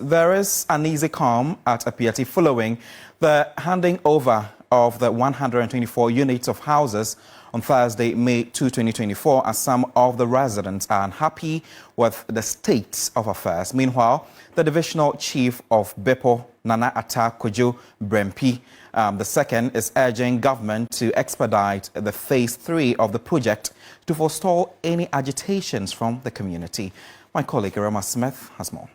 There is an easy calm at Appiatsi following the handing over of the 124 units of houses on Thursday, May 2, 2024, as some of the residents are unhappy with the state of affairs. Meanwhile, the divisional chief of Bepo, Nana Atta Kojo Brempi, the second, is urging government to expedite the phase 3 of the project to forestall any agitations from the community. My colleague Irama Smith has more.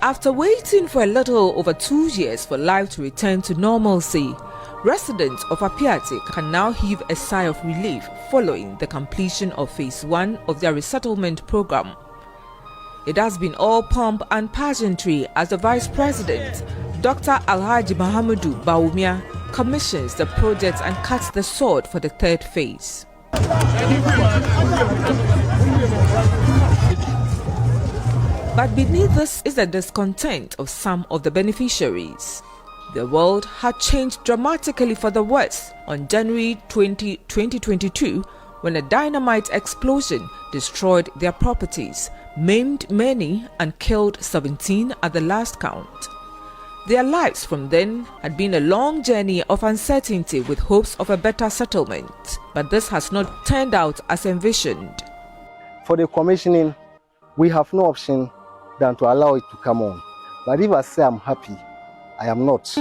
After waiting for a little over 2 years for life to return to normalcy, residents of Appiatsi can now heave a sigh of relief following the completion of phase 1 of their resettlement program. It has been all pomp and pageantry as the Vice President, Dr. Alhaji Mahamudu Bawumia, commissions the project and cuts the sword for the third phase. But beneath this is the discontent of some of the beneficiaries. The world had changed dramatically for the worse on January 20, 2022, when a dynamite explosion destroyed their properties, maimed many and killed 17 at the last count. Their lives from then had been a long journey of uncertainty with hopes of a better settlement, but this has not turned out as envisioned. For the commissioning, we have no option than to allow it to come on. But if I say I'm happy, I am not.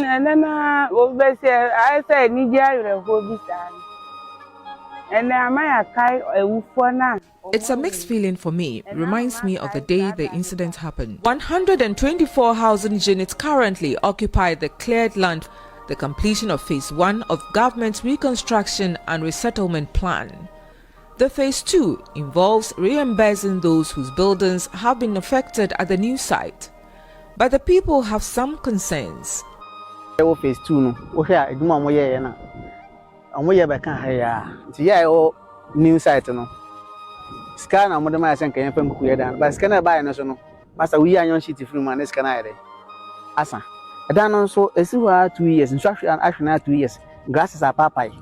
It's a mixed feeling for me. It reminds me of the day the incident happened. 124 housing units currently occupy the cleared land, the completion of phase 1 of government's reconstruction and resettlement plan. The phase 2 involves reimbursing those whose buildings have been affected at the new site. But the people have some concerns. Phase 2 new site no scan na modern my senke yem fam kuye dan but scan na buy no so no master we anyon sheet free man scan na ere asa dan no so esi wa 2 years instruction and action na 2 years grasses are papai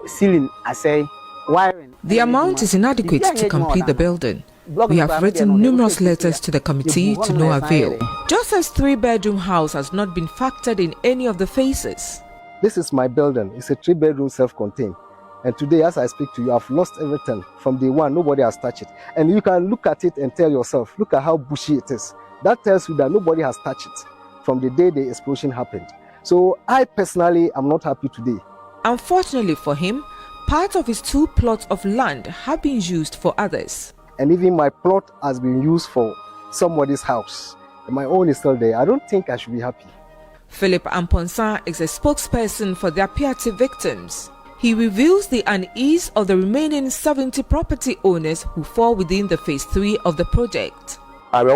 ceiling asay wiring. The amount is inadequate to complete the building. We have written numerous letters to the committee to no avail. Just as 3-bedroom house has not been factored in any of the phases. This is my building. It's a 3-bedroom self-contained. And today, as I speak to you, I've lost everything. From day one, nobody has touched it. And you can look at it and tell yourself, look at how bushy it is. That tells you that nobody has touched it from the day the explosion happened. So I personally am not happy today. Unfortunately for him, part of his 2 plots of land have been used for others. And even my plot has been used for somebody's house. And my own is still there. I don't think I should be happy. Philip Amponsa is a spokesperson for the Appiatsi victims. He reveals the unease of the remaining 70 property owners who fall within the phase 3 of the project. There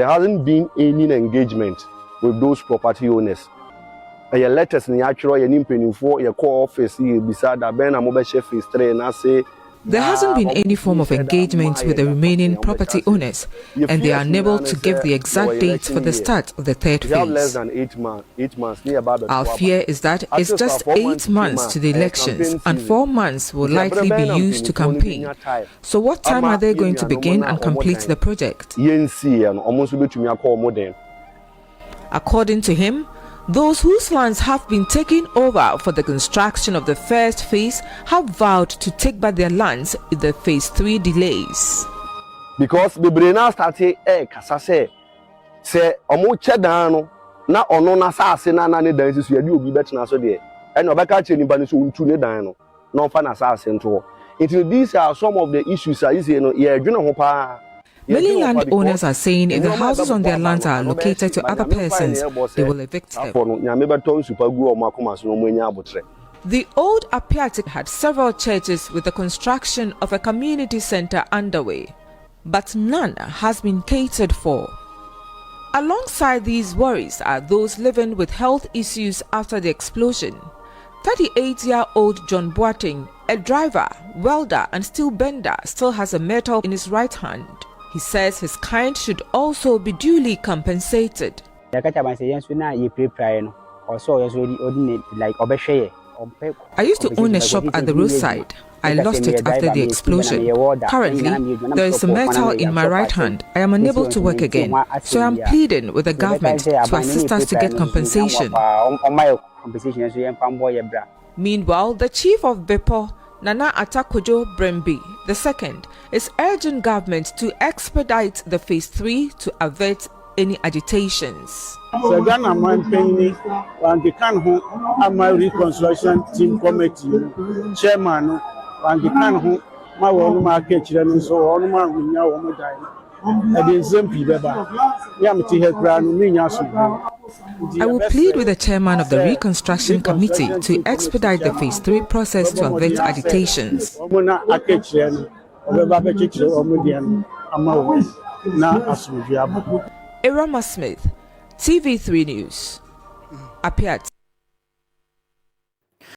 hasn't been any engagement with those property owners. Letters in the office beside the phase 3 and I say there hasn't been any form of engagement with the remaining property owners, and they are unable to give the exact date for the start of the third phase. Our fear is that it's just 8 months to the elections, and 4 months will likely be used to campaign. So what time are they going to begin and complete the project? According to him, those whose lands have been taken over for the construction of the first phase have vowed to take back their lands if the phase 3 delays. Because the brain started kasa say omo chedano na ono na saase na na ne dan sisu ya di obi betina so de e no beka che nipa ne so untu ne dan no no fa na saase nto. These are some of the issues I say no ye adwene ho pa. Many landowners are saying if the houses on their lands are allocated to other persons, they will evict them. The old Appiatsi had several churches with the construction of a community center underway, but none has been catered for. Alongside these worries are those living with health issues after the explosion. 38-year-old John Boateng, a driver, welder and steel bender, still has a metal in his right hand. He says his kind should also be duly compensated. I used to own a shop at the roadside. I lost it after the explosion. Currently, there is a metal in my right hand. I am unable to work again. So I am pleading with the government to assist us to get compensation. Meanwhile, the chief of Bepo, Nana Atakojo Brembi II, is urging government to expedite the phase 3 to avert any agitations. So Ghana man paying and the can who my reconstruction team committee chairman and the can who my one market children so on man we now on die. And the Zempi Beba Yamati head brand I will plead with the chairman of the Reconstruction Committee to expedite the phase 3 process to avert agitations. Irama Smith, TV3 News, Appiatsi.